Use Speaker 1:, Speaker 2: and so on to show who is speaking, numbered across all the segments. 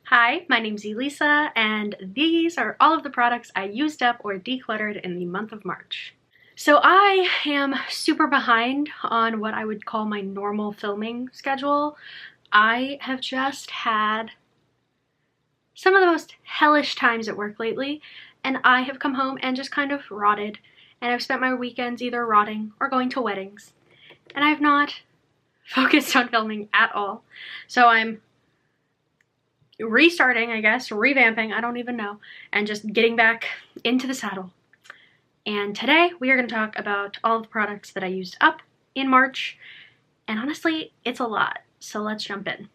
Speaker 1: Hi, my name's Elisa, and these are all of the products I used up or decluttered in the month of March. So I am super behind on what I would call my normal filming schedule. I have just had some of the most hellish times at work lately, and I have come home and just kind of rotted, and I've spent my weekends either rotting or going to weddings, and I've not focused on filming at all. So I'm restarting, I guess, revamping, I don't even know, and just getting back into the saddle. And today we are going to talk about all of the products that I used up in March, and honestly, it's a lot, so let's jump in.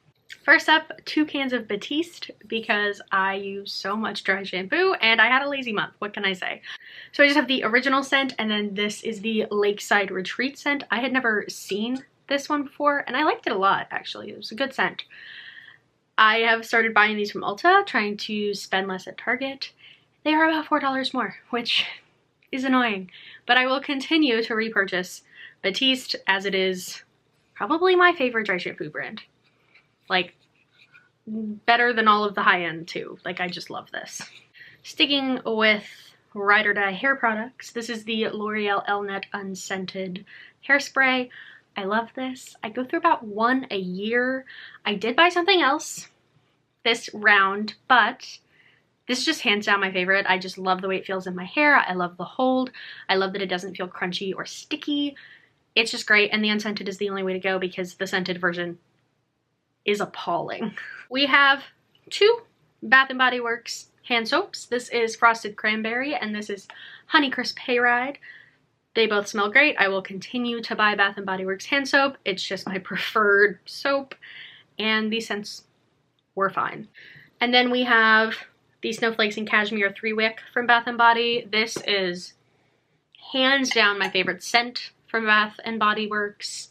Speaker 1: First up, 2 cans of Batiste, because I use so much dry shampoo and I had a lazy month, what can I say? So I just have the original scent, and then this is the Lakeside Retreat scent. I had never seen this one before, and I liked it a lot, actually. It was a good scent. I have started buying these from Ulta, trying to spend less at Target. They are about $4 more, which is annoying, but I will continue to repurchase Batiste, as it is probably my favorite dry shampoo brand. Like, better than all of the high-end too. Like, I just love this. Sticking with ride or die hair products, this is the L'Oreal Elnet Unscented Hairspray. I love this. I go through about 1 a year. I did buy something else this round, but this is just hands down my favorite. I just love the way it feels in my hair. I love the hold. I love that it doesn't feel crunchy or sticky. It's just great, and the unscented is the only way to go because the scented version is appalling. We have 2 Bath & Body Works hand soaps. This is Frosted Cranberry and this is Honeycrisp Hayride. They both smell great. I will continue to buy Bath & Body Works hand soap. It's just my preferred soap, and these scents were fine. And then we have the Snowflakes and Cashmere 3-Wick from Bath & Body. This is hands down my favorite scent from Bath & Body Works.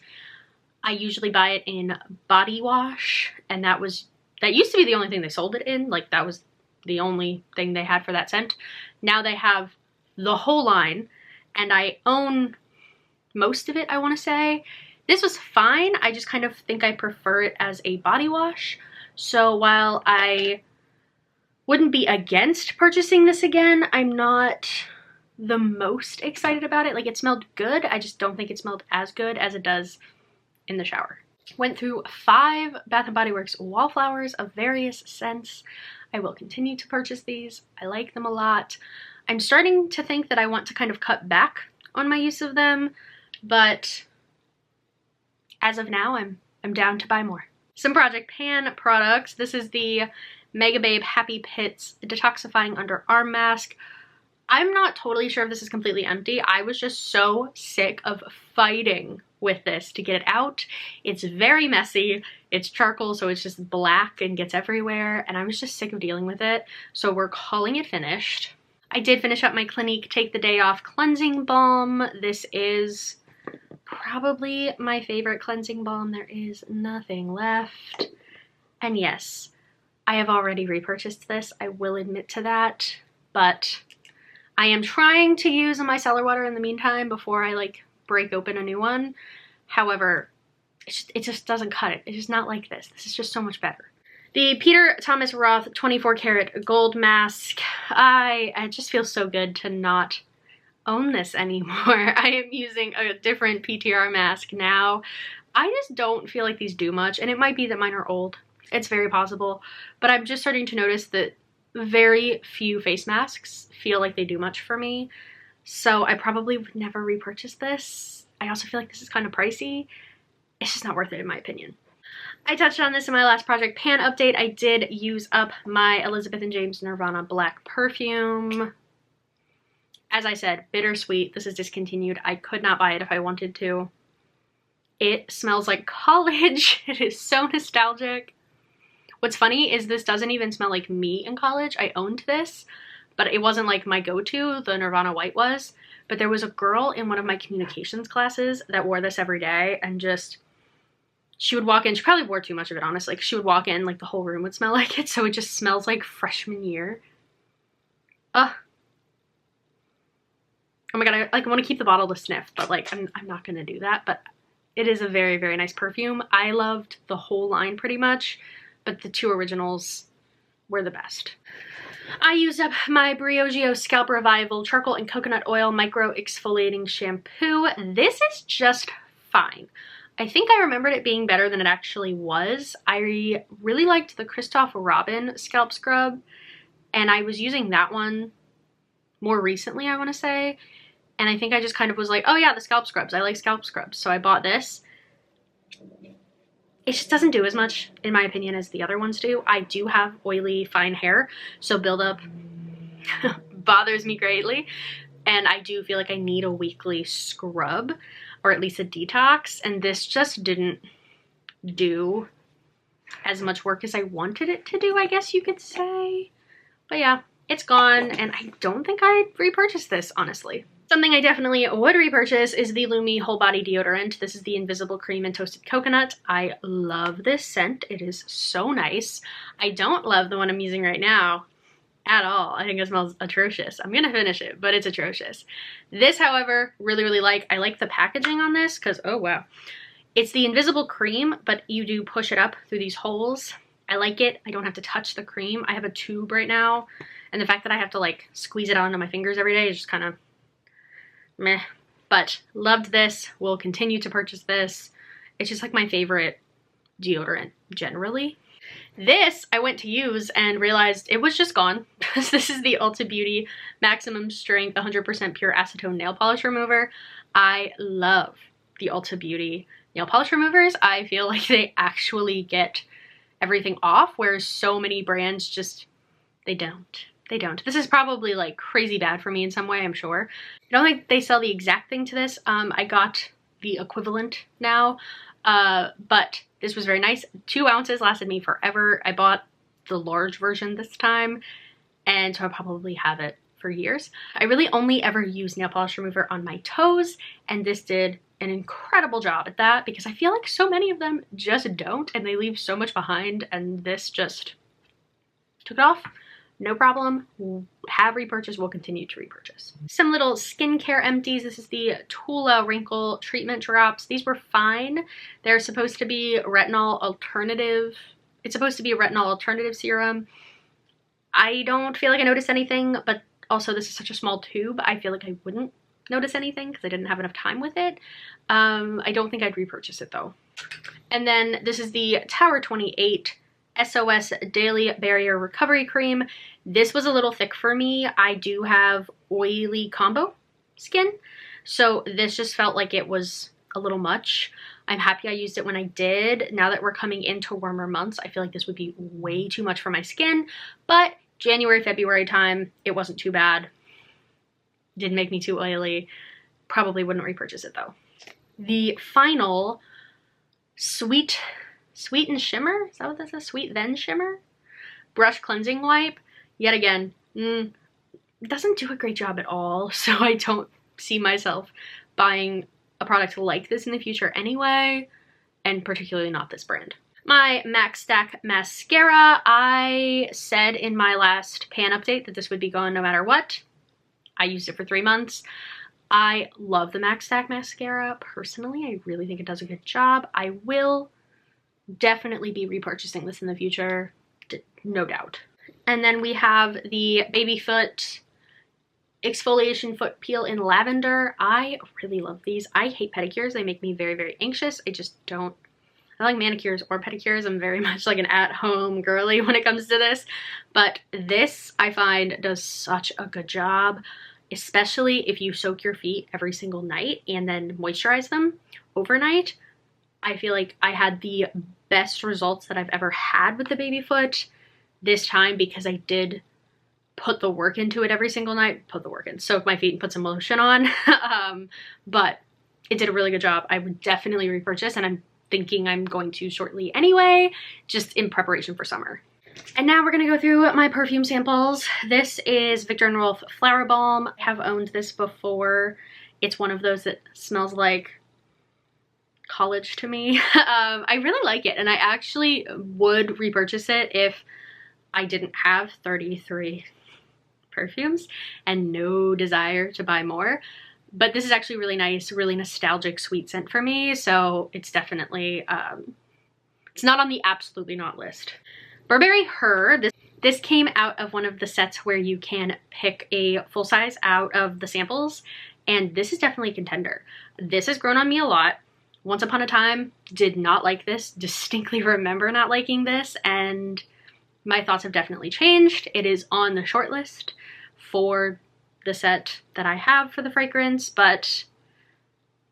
Speaker 1: I usually buy it in body wash, and that used to be the only thing they sold it in. Like, that was the only thing they had for that scent. Now they have the whole line, and I own most of it, I want to say. This was fine. I just kind of think I prefer it as a body wash. So while I wouldn't be against purchasing this again, I'm not the most excited about it. Like, it smelled good. I just don't think it smelled as good as it does in the shower. Went through 5 Bath & Body Works Wallflowers of various scents. I will continue to purchase these. I like them a lot. I'm starting to think that I want to kind of cut back on my use of them, but as of now, I'm down to buy more. Some Project Pan products. This is the Mega Babe Happy Pits Detoxifying Underarm Mask. I'm not totally sure if this is completely empty. I was just so sick of fighting with this to get it out. It's very messy. It's charcoal, so it's just black and gets everywhere, and I was just sick of dealing with it. So we're calling it finished. I did finish up my Clinique Take the Day Off Cleansing Balm. This is probably my favorite cleansing balm. There is nothing left. And yes, I have already repurchased this. I will admit to that, but I am trying to use a micellar water in the meantime before I like break open a new one. However, it just doesn't cut it. It's just not like this. This is just so much better. The Peter Thomas Roth 24 karat gold mask. I just feel so good to not own this anymore. I am using a different PTR mask now. I just don't feel like these do much, and it might be that mine are old. It's very possible, but I'm just starting to notice that very few face masks feel like they do much for me, so I probably would never repurchase this. I also feel like this is kind of pricey. It's just not worth it in my opinion. I touched on this in my last Project Pan update. I did use up my Elizabeth & James Nirvana Black perfume. As I said, bittersweet. This is discontinued. I could not buy it if I wanted to. It smells like college. It is so nostalgic. What's funny is this doesn't even smell like me in college. I owned this, but it wasn't like my go-to. The Nirvana White was. But there was a girl in one of my communications classes that wore this every day, and just, she would walk in, she probably wore too much of it, honestly. Like, she would walk in, like, the whole room would smell like it, so it just smells like freshman year. Ugh. Oh my god, I want to keep the bottle to sniff, but like, I'm not gonna do that. But it is a very, very nice perfume. I loved the whole line pretty much, but the 2 originals were the best. I used up my Briogeo Scalp Revival Charcoal and Coconut Oil Micro Exfoliating Shampoo. This is just fine. I think I remembered it being better than it actually was. I really liked the Christoph Robin Scalp Scrub, and I was using that one more recently, I want to say. And I think I just kind of was like, oh yeah, the scalp scrubs. I like scalp scrubs. So I bought this. It just doesn't do as much, in my opinion, as the other ones do. I do have oily, fine hair, so buildup bothers me greatly. And I do feel like I need a weekly scrub, or at least a detox. And this just didn't do as much work as I wanted it to do, I guess you could say. But yeah, it's gone, and I don't think I'd repurchase this, honestly. Something I definitely would repurchase is the Lumi Whole Body Deodorant. This is the Invisible Cream and Toasted Coconut. I love this scent. It is so nice. I don't love the one I'm using right now at all. I think it smells atrocious. I'm gonna finish it, but it's atrocious. This, however, really like. I like the packaging on this because, oh wow. It's the Invisible Cream, but you do push it up through these holes. I like it. I don't have to touch the cream. I have a tube right now, and the fact that I have to like squeeze it onto my fingers every day is just kind of meh. But loved this. Will continue to purchase this. It's just like my favorite deodorant generally. This I went to use and realized it was just gone. This is the Ulta Beauty Maximum Strength 100% Pure Acetone Nail Polish Remover. I love the Ulta Beauty nail polish removers. I feel like they actually get everything off, whereas so many brands just, they don't. They don't. This is probably like crazy bad for me in some way, I'm sure. I don't think they sell the exact thing to this. I got the equivalent now, but this was very nice. 2 ounces lasted me forever. I bought the large version this time, and so I'll probably have it for years. I really only ever use nail polish remover on my toes, and this did an incredible job at that because I feel like so many of them just don't, and they leave so much behind, and this just took it off. No problem. Have repurchased, will continue to repurchase. Some little skincare empties. This is the Tula Wrinkle Treatment Drops. These were fine. They're supposed to be retinol alternative. It's supposed to be a retinol alternative serum. I don't feel like I noticed anything, but also this is such a small tube. I feel like I wouldn't notice anything because I didn't have enough time with it. I don't think I'd repurchase it though. And then this is the Tower 28 SOS Daily Barrier Recovery Cream. This was a little thick for me. I do have oily combo skin, so this just felt like it was a little much. I'm happy I used it when I did. Now that we're coming into warmer months, I feel like this would be way too much for my skin, but January, February time, it wasn't too bad. Didn't make me too oily. Probably wouldn't repurchase it though. The final Sweet and Shimmer? Is that what this is? Sweet Then Shimmer? Brush Cleansing Wipe. Yet again, doesn't do a great job at all, so I don't see myself buying a product like this in the future anyway, and particularly not this brand. My MAC Stack Mascara. I said in my last pan update that this would be gone no matter what. I used it for 3 months. I love the MAC Stack Mascara. Personally, I really think it does a good job. I will definitely be repurchasing this in the future, no doubt. And then we have the Baby Foot Exfoliation Foot Peel in Lavender. I really love these. I hate pedicures. They make me very anxious. I just don't. I like manicures or pedicures. I'm very much like an at-home girly when it comes to this. But this, I find, does such a good job, especially if you soak your feet every single night and then moisturize them overnight. I feel like I had the best results that I've ever had with the Baby Foot this time because I did put the work into it every single night. Soak my feet and put some lotion on. But it did a really good job. I would definitely repurchase, and I'm thinking I'm going to shortly anyway, just in preparation for summer. And now we're gonna go through my perfume samples. This is Viktor & Rolf Flower Balm. I have owned this before. It's one of those that smells like college to me. I really like it, and I actually would repurchase it if I didn't have 33 perfumes and no desire to buy more. But this is actually really nice, really nostalgic sweet scent for me, so it's definitely, it's not on the absolutely not list. Burberry Her, This came out of one of the sets where you can pick a full size out of the samples, and this is definitely a contender. This has grown on me a lot. Once upon a time, did not like this, distinctly remember not liking this, and my thoughts have definitely changed. It is on the short list for the set that I have for the fragrance, but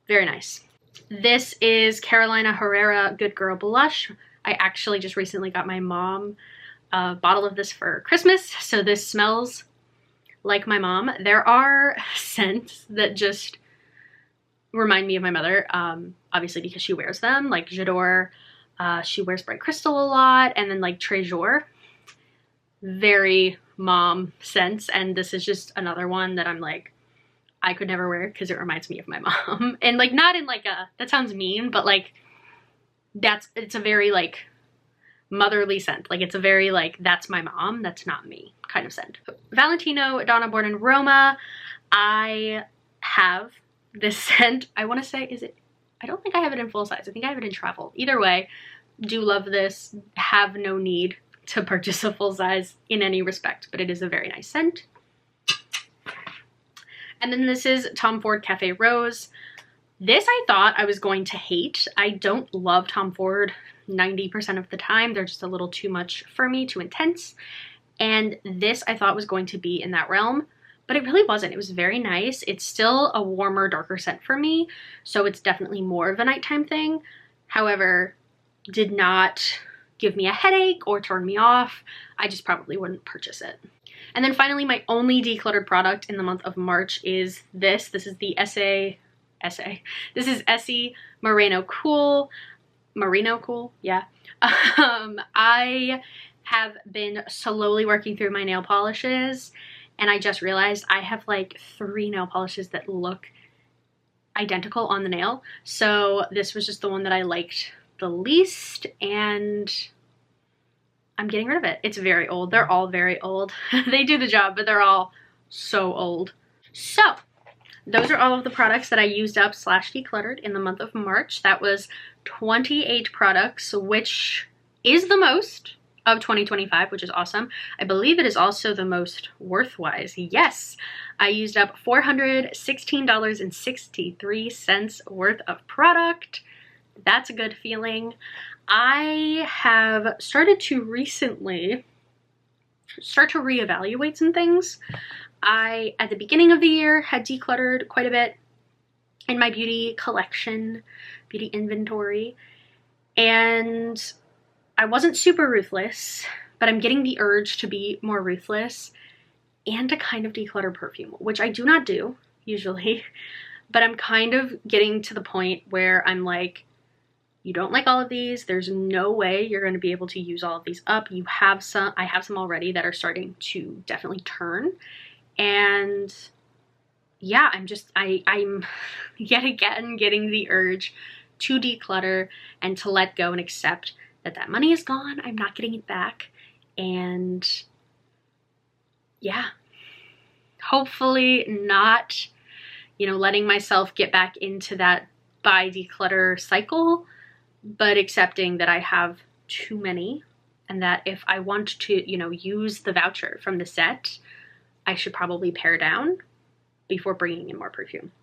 Speaker 1: very nice. This is Carolina Herrera Good Girl Blush. I actually just recently got my mom a bottle of this for Christmas, so this smells like my mom. There are scents that just remind me of my mother, obviously because she wears them, like J'adore. She wears Bright Crystal a lot, and then like Trésor. Very mom scents, and this is just another one that I'm like, I could never wear because it reminds me of my mom. And like, not in like a, that sounds mean, but like, it's a very like motherly scent. Like, it's a very like, that's my mom, that's not me kind of scent. Valentino Donna Born in Roma. I have this scent. I want to say, is it, I don't think I have it in full size. I think I have it in travel. Either way, do love this. Have no need to purchase a full size in any respect, but it is a very nice scent. And then this is Tom Ford Cafe Rose. This I thought I was going to hate. I don't love Tom Ford 90% of the time. They're just a little too much for me, too intense. And this I thought was going to be in that realm, but it really wasn't. It was very nice. It's still a warmer, darker scent for me, so it's definitely more of a nighttime thing. However, did not give me a headache or turn me off. I just probably wouldn't purchase it. And then finally, my only decluttered product in the month of March is this. This is the This is Essie Merino Cool. Merino Cool, yeah. I have been slowly working through my nail polishes, and I just realized I have like 3 nail polishes that look identical on the nail. So this was just the one that I liked the least, and I'm getting rid of it. It's very old. They're all very old. They do the job, but they're all so old. So those are all of the products that I used up / decluttered in the month of March. That was 28 products, which is the most of 2025, which is awesome. I believe it is also the most worth-wise. Yes, I used up $416.63 worth of product. That's a good feeling. I have started to recently start to reevaluate some things. I, at the beginning of the year, had decluttered quite a bit in my beauty collection, beauty inventory, and I wasn't super ruthless, but I'm getting the urge to be more ruthless and to kind of declutter perfume, which I do not do usually, but I'm kind of getting to the point where I'm like, you don't like all of these, there's no way you're going to be able to use all of these up. You have some, I have some already that are starting to definitely turn. And yeah, I'm yet again getting the urge to declutter and to let go and accept that that money is gone. I'm not getting it back. And yeah, hopefully not, you know, letting myself get back into that buy declutter cycle, but accepting that I have too many and that if I want to, you know, use the voucher from the set, I should probably pare down before bringing in more perfume.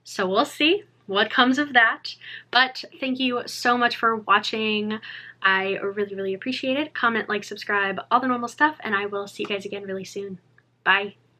Speaker 1: So we'll see what comes of that. But thank you so much for watching. I really, really appreciate it. Comment, like, subscribe, all the normal stuff, and I will see you guys again really soon. Bye.